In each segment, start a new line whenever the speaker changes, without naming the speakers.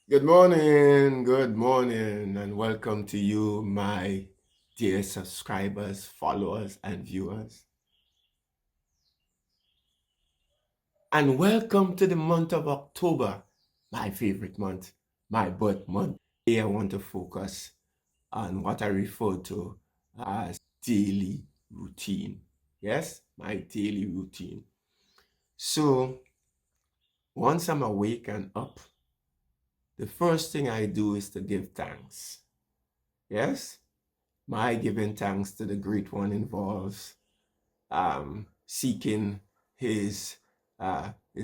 Good morning, and welcome to you, my dear subscribers, followers, and viewers. And welcome to the month of October, my favorite month, my birth month. Today, I want to focus on what I refer to as daily routine. Yes, my daily routine. So, once I'm awake and up, the first thing I do is to give thanks. Yes, my giving thanks to the Great One involves seeking his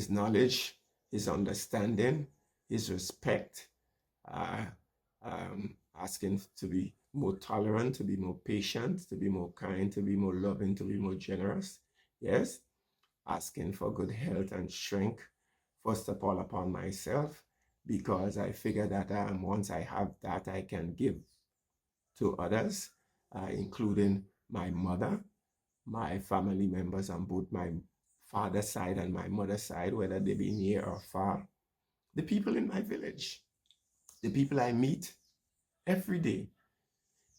knowledge, his understanding, his respect, uh, asking to be more tolerant, to be more patient, to be more kind, to be more loving, to be more generous. Yes, asking for good health and strength, first of all, upon myself, because I figure that once I have that, I can give to others, including my mother, my family members on both my father's side and my mother's side, whether they be near or far, the people in my village, the people I meet every day,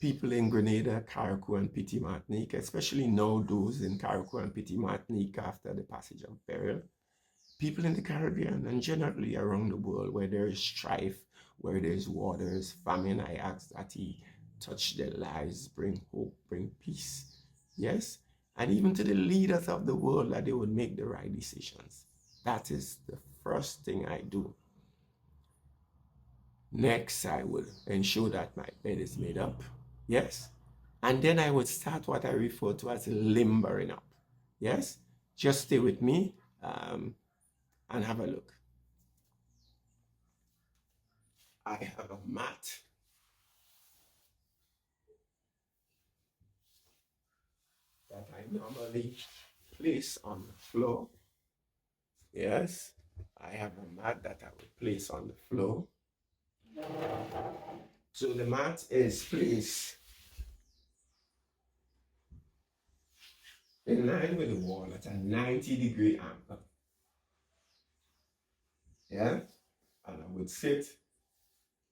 people in Grenada, Carriacou, and Petit Martinique, especially now those in Carriacou and Petit Martinique after the passage of burial, people in the Caribbean and generally around the world where there is strife, where there's waters, famine. I ask that He touch their lives, bring hope, bring peace. Yes? And even to the leaders of the world that they would make the right decisions. That is the first thing I do. Next, I would ensure that my bed is made up. Yes? And then I would start what I refer to as limbering up. Yes? Just stay with me and have a look. I have a mat that I normally place on the floor. Yes, I have a mat that I would place on the floor. So the mat is placed in line with the wall at a 90-degree angle. Yeah, and I would sit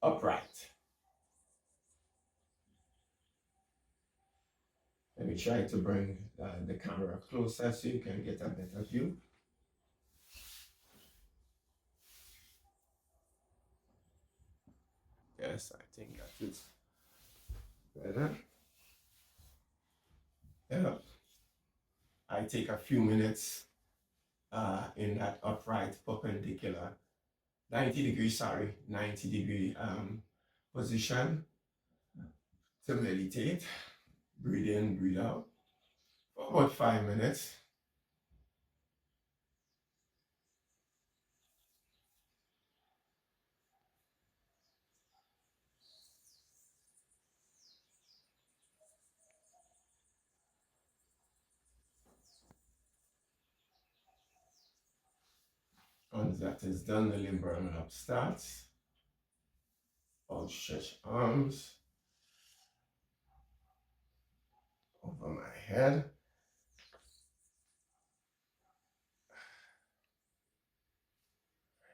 upright. Let me try to bring the camera closer so you can get a better view. Yes, I think that is better. Yeah, I take a few minutes in that upright perpendicular 90 degree position to meditate, breathe in, breathe out for about 5 minutes. Once that is done, the limbering up starts. Outstretch arms over my head.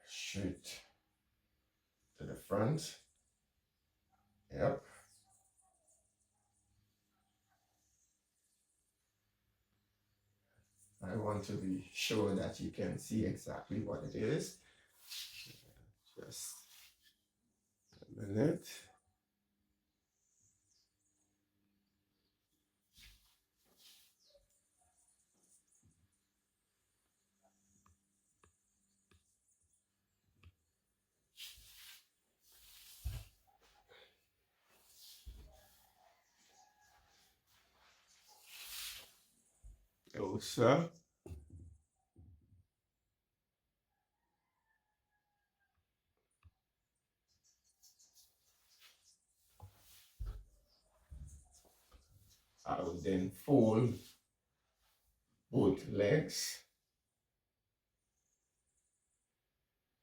Straight to the front. Yep. I want to be sure that you can see exactly what it is. Just a minute. Closer. I will then fold both legs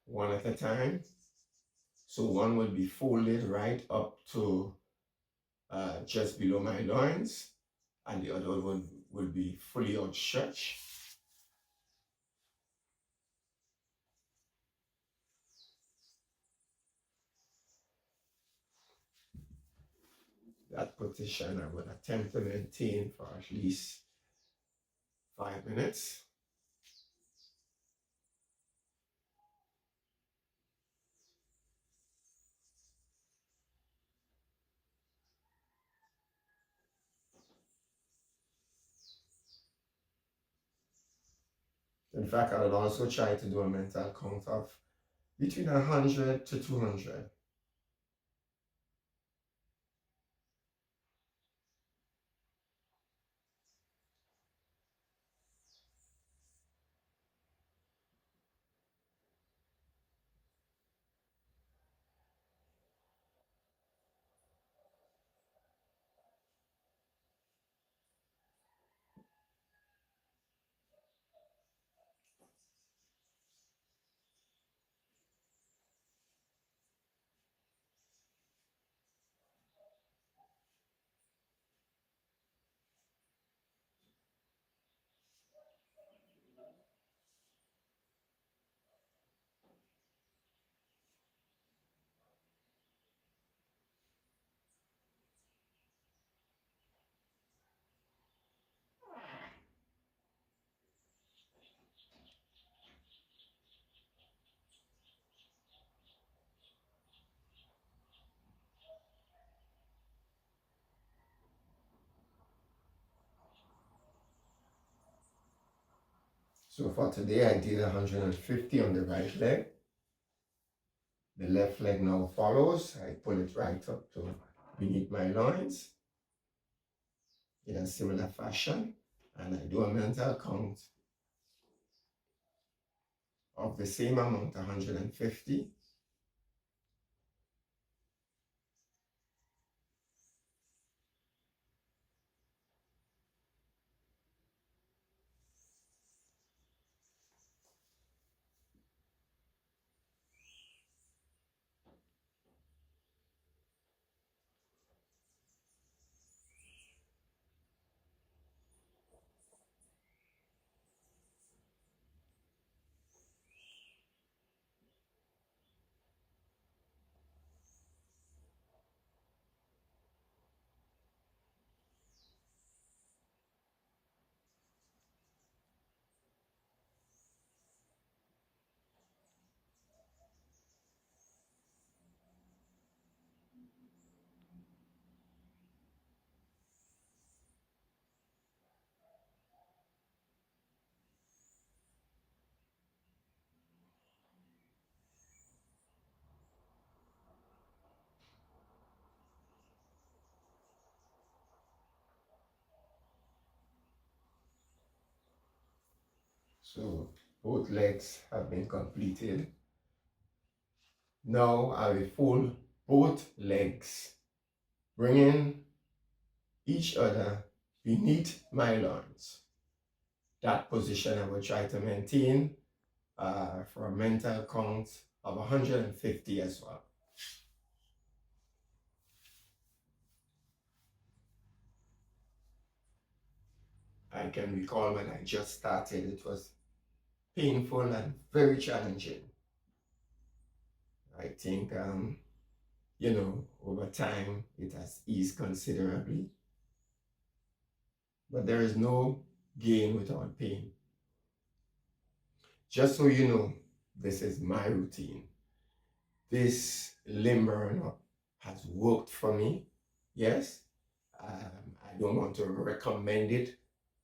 one at a time. So one will be folded right up to just below my loins, and the other one will be fully outstretched. That position I would attempt to maintain for at least 5 minutes. In fact, I would also try to do a mental count of between 100 to 200. So for today, I did 150 on the right leg. The left leg now follows. I pull it right up to beneath my loins in a similar fashion. And I do a mental count of the same amount, 150. So both legs have been completed. Now I will fold both legs, bringing each other beneath my loins. That position I will try to maintain for a mental count of 150 as well. I can recall when I just started, it was painful and very challenging. I think, over time it has eased considerably, but there is no gain without pain. Just so you know, this is my routine. This limbering up has worked for me. Yes, I don't want to recommend it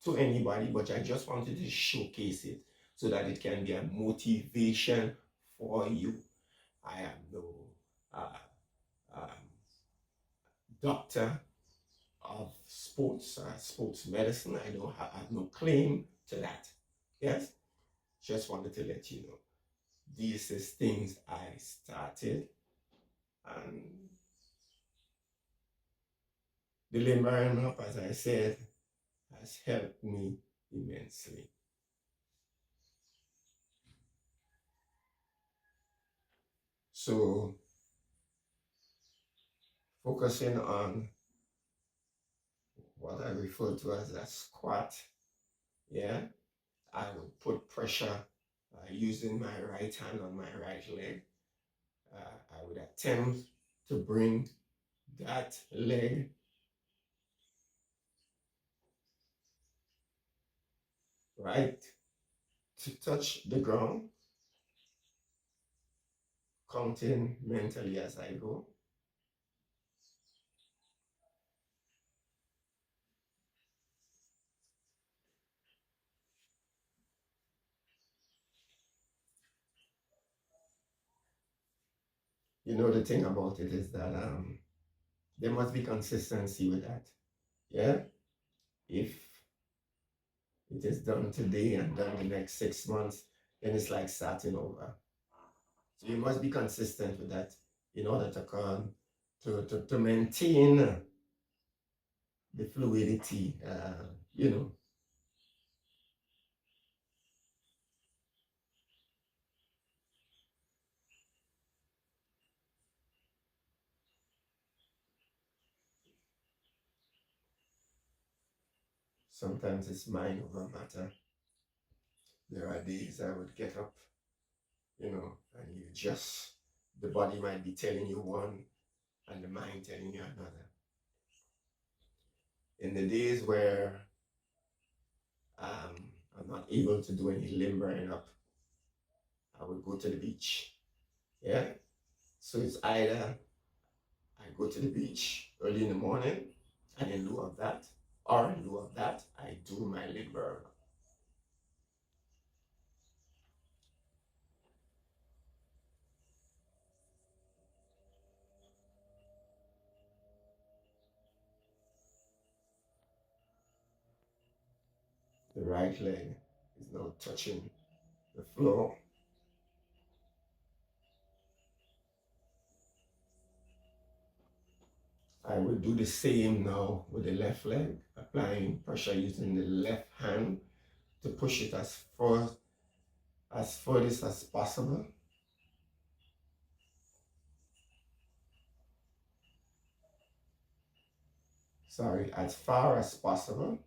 to anybody, but I just wanted to showcase it so that it can be a motivation for you. I am no uh, um, doctor of sports medicine. I have no claim to that. Yes, just wanted to let you know. These is things I started, and the limbering up, as I said, has helped me immensely. So focusing on what I refer to as a squat, yeah, I would put pressure using my right hand on my right leg. I would attempt to bring that leg right? To touch the ground, counting mentally as I go. You know, the thing about it is that there must be consistency with that. Yeah. If it is done today and done the next 6 months, then it's like starting over. So you must be consistent with that in order to to maintain the fluidity. You know, sometimes it's mind over matter. There are days I would get up, and you just, the body might be telling you one and the mind telling you another. In the days where I'm not able to do any limbering up, I would go to the beach. Yeah. So it's either I go to the beach early in the morning, and in lieu of that, or in lieu of that, I do my limber. The right leg is now touching the floor. I will do the same now with the left leg, applying pressure using the left hand to push it as furthest as possible. Sorry, as far as possible,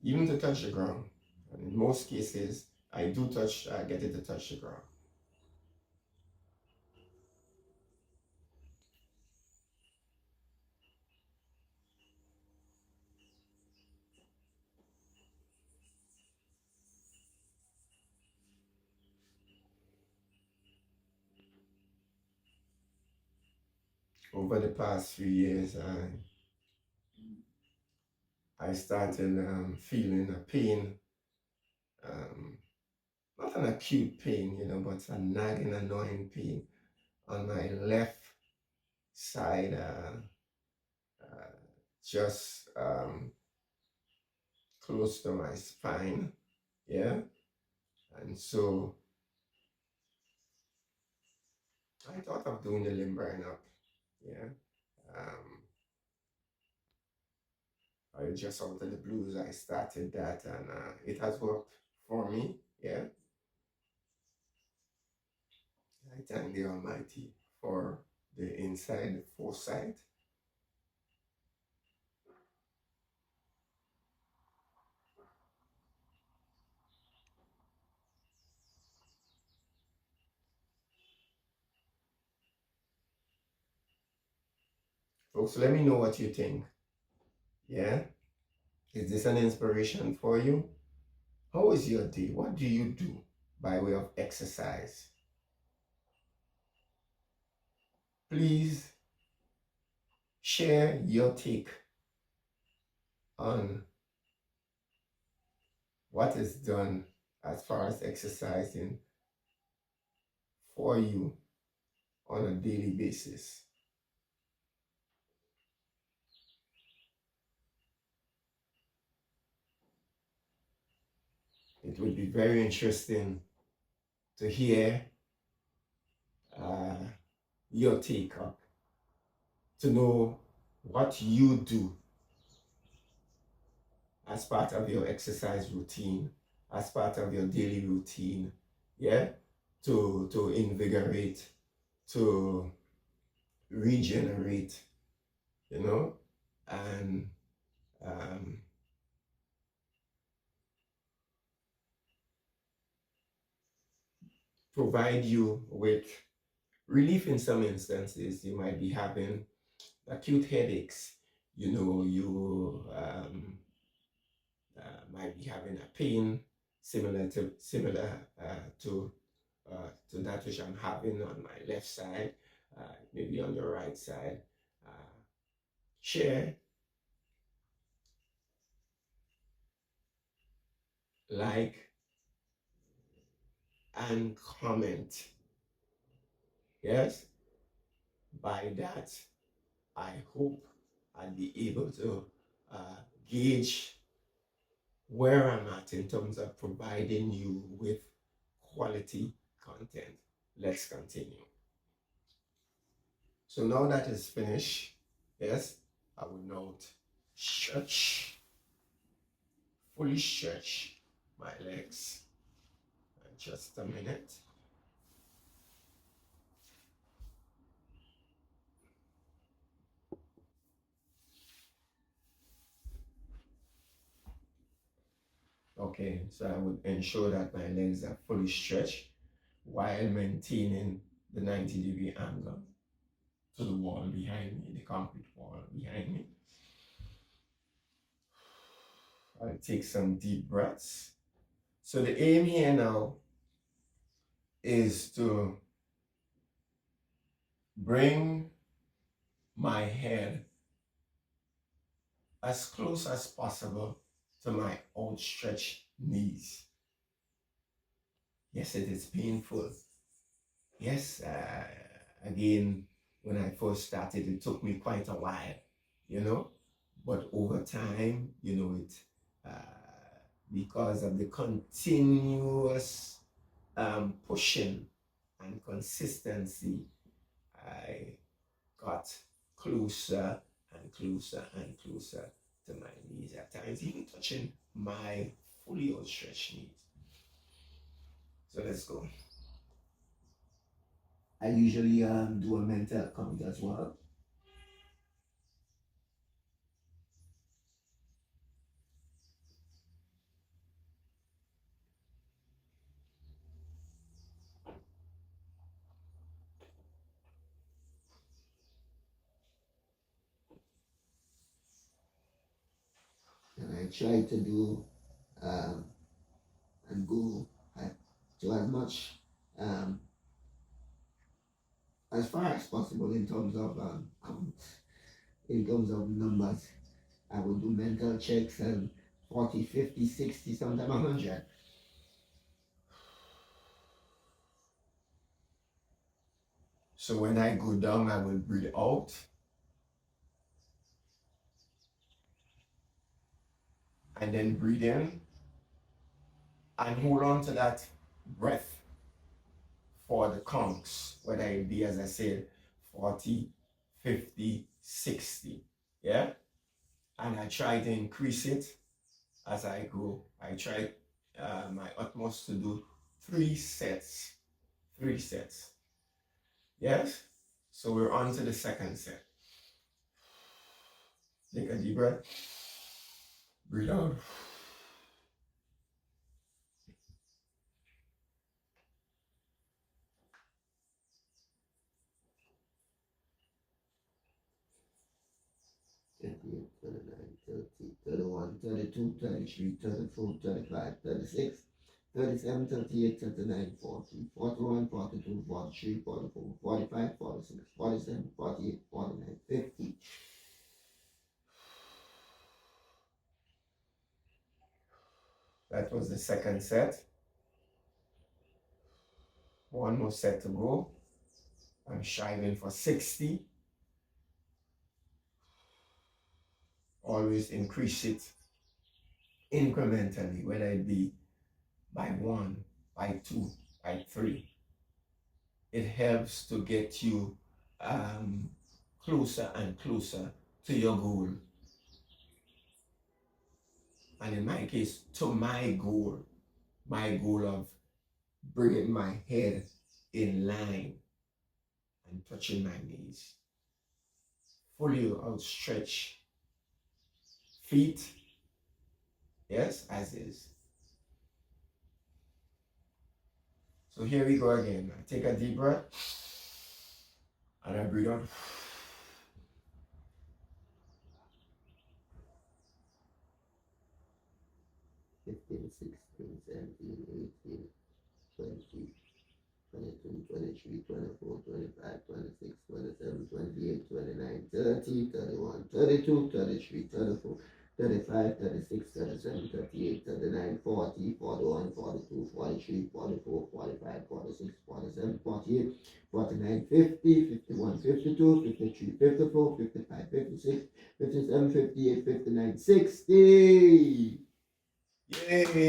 even to touch the ground. And in most cases, I do touch, I get it to touch the ground. Over the past few years, I started feeling a pain, um, not an acute pain, but a nagging, annoying pain on my left side, uh, just close to my spine. Yeah. And so I thought of doing the limbering up. Yeah. Um, I just out of the blues, I started that, and it has worked for me. Yeah. I thank the Almighty for the inside foresight. Folks, let me know what you think. Yeah. Is this an inspiration for you? How is your day? What do you do by way of exercise? Please share your take on what is done as far as exercising for you on a daily basis. It would be very interesting to hear uh, your take up, to know what you do as part of your exercise routine, as part of your daily routine, yeah, to invigorate, to regenerate, and um, provide you with relief in some instances. You might be having acute headaches, you might be having a pain similar to that which I'm having on my left side, maybe on your right side. Share, like, and comment. Yes, by that, I hope I'll be able to gauge where I'm at in terms of providing you with quality content. Let's continue. So now that is finished, yes, I will now stretch, fully stretch my legs. And just a minute. Okay, so I would ensure that my legs are fully stretched while maintaining the 90-degree angle to the wall behind me, the concrete wall behind me. I'll take some deep breaths. So the aim here now is to bring my head as close as possible to my outstretched knees. Yes, it is painful. Yes, again, when I first started, it took me quite a while, you know, but over time, because of the continuous pushing and consistency, I got closer and closer and closer to my knees at times, even touching my fully outstretched knees. So let's go. I usually do a mental count as well. And I try to do um, and go to as much um, as far as possible in terms of counts, in terms of numbers. I would do mental checks and 40, 50, 60, sometimes 100. So when I go down, I will breathe out and then breathe in and hold on to that breath for the counts, whether it be, as I said, 40, 50, 60. Yeah? And I try to increase it as I go. I try my utmost to do 3 sets. 3 sets. Yes? So we're on to the second set. Take a deep breath. Breathe out. 38, 39, 30, 31, 32, 33, 34, 35, 36, 37, 38, 39, 40, 41, 42, 43, 44, 45, 46, 47, 48, 49, 50. That was the second set. One more set to go. I'm striving for 60. Always increase it incrementally, whether it be by 1, by 2, by 3. It helps to get you closer and closer to your goal. And in my case, to my goal of bringing my head in line and touching my knees. Fully outstretched feet, yes, as is. So here we go again. I take a deep breath and I breathe out. 17, 18, 20, 22, 23, 24, 25, 26, 27, 28, 29, 30, 31, 32, 33, 34, 35, 36, 37, 38, 39, 40, 41, 42, 43, 44, 45, 46, 47, 48, 49, 50, 51, 52, 53, 54, 55, 56, 57, 58, 59, 60. Yay!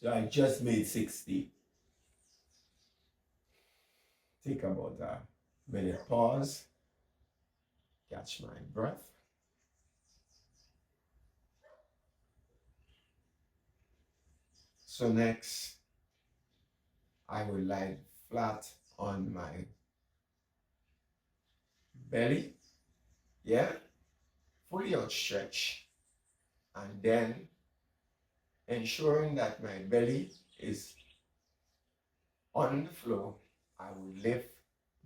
So I just made 60. Take about a minute pause, catch my breath. So next, I will lie flat on my belly, yeah, fully outstretched, and then ensuring that my belly is on the floor, I will lift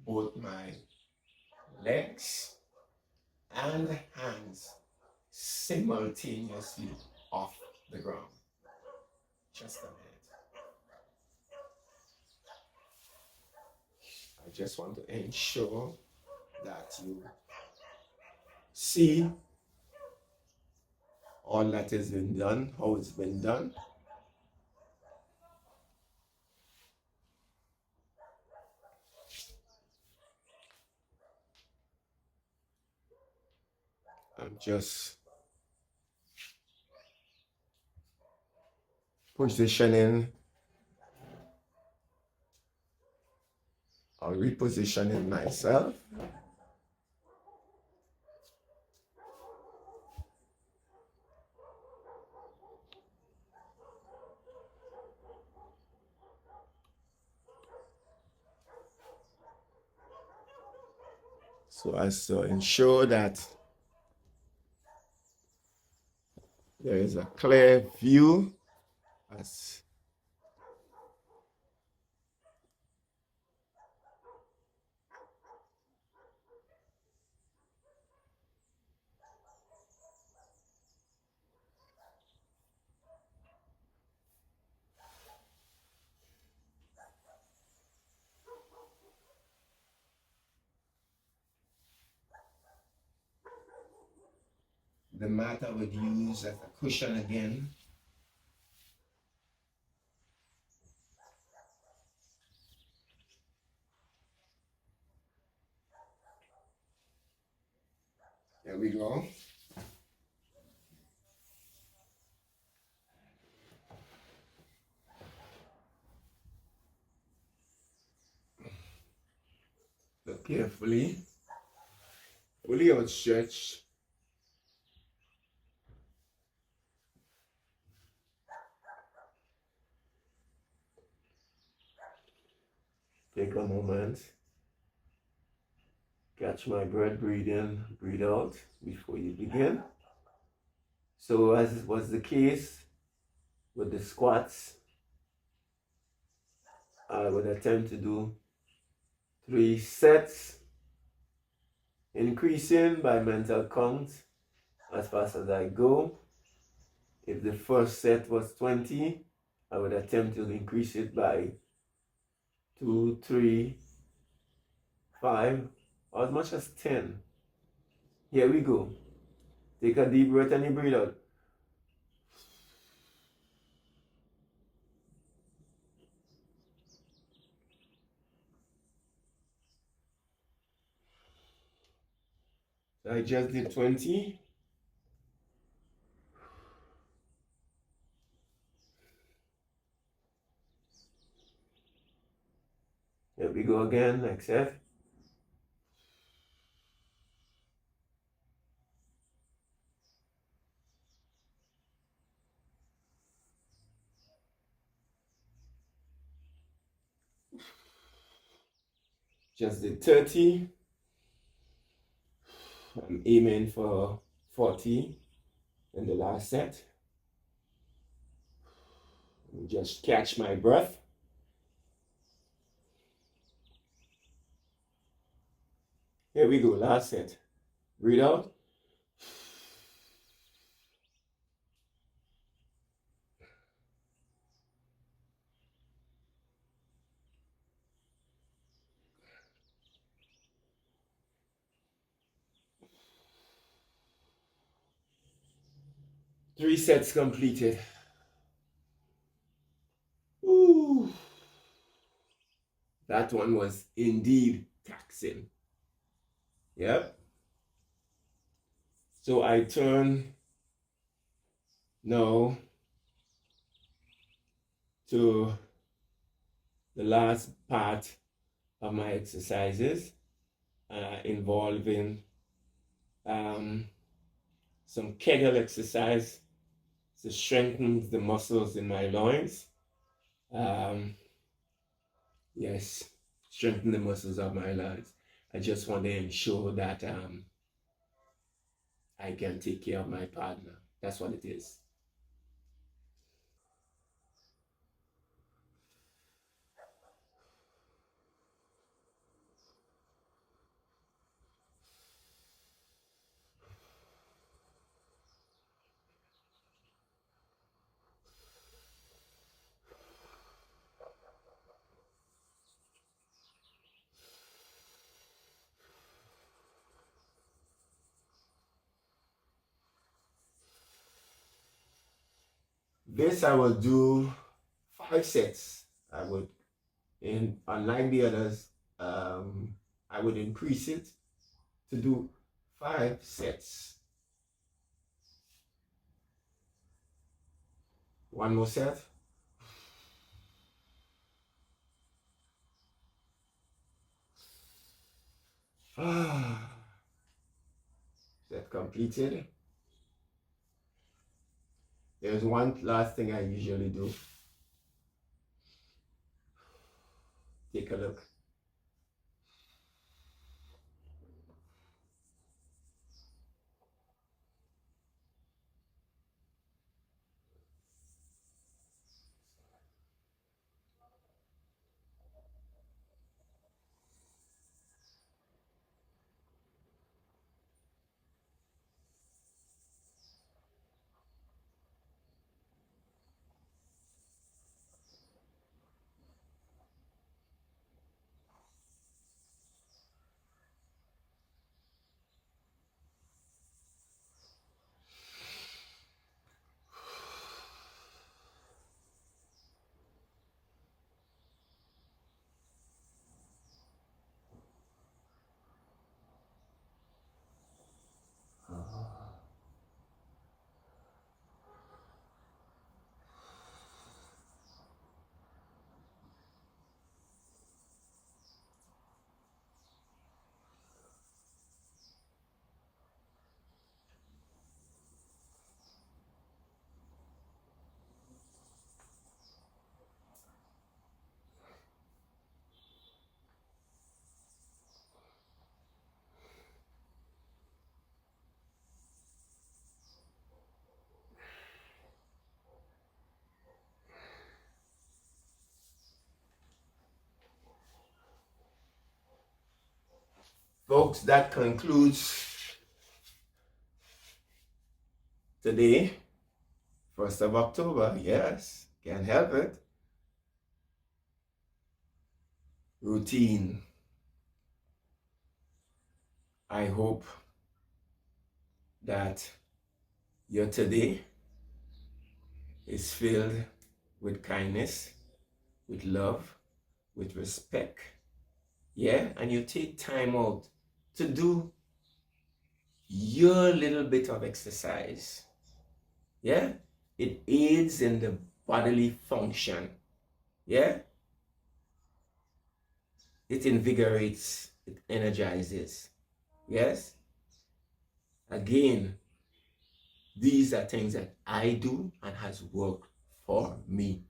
both my legs and hands simultaneously off the ground. Just a minute. I just want to ensure that you see all that has been done, how it's been done. I'm just positioning or repositioning myself. So as to ensure that there is a clear view as the mat I would use as a cushion again. There we go. Look carefully, fully outstretched. Take a moment, catch my breath, breathe in, breathe out before you begin. So as was the case with the squats, I would attempt to do 3 sets, increasing by mental count as fast as I go. If the first set was 20, I would attempt to increase it by 2, 3, 5, or as much as 10. Here we go. Take a deep breath and you breathe out. So I just did 20. Here we go again, exhale. Just did 30. I'm aiming for 40 in the last set. Just catch my breath. Here we go, last set. Breathe out. 3 sets completed. Ooh, that one was indeed taxing. Yep. So I turn now to the last part of my exercises, involving some Kegel exercise to strengthen the muscles in my loins. Yes, strengthen the muscles of my loins. I just want to ensure that I can take care of my partner. That's what it is. This I will do 5 sets. I would, and unlike the others, I would increase it to do 5 sets. One more set. Set completed. There's one last thing I usually do. Take a look. Folks, that concludes today, 1st of October. Yes, can't help it. Routine. I hope that your today is filled with kindness, with love, with respect. Yeah, and you take time out to do your little bit of exercise. Yeah, it aids in the bodily function. Yeah, it invigorates, it energizes. Yes, again, these are things that I do and has worked for me.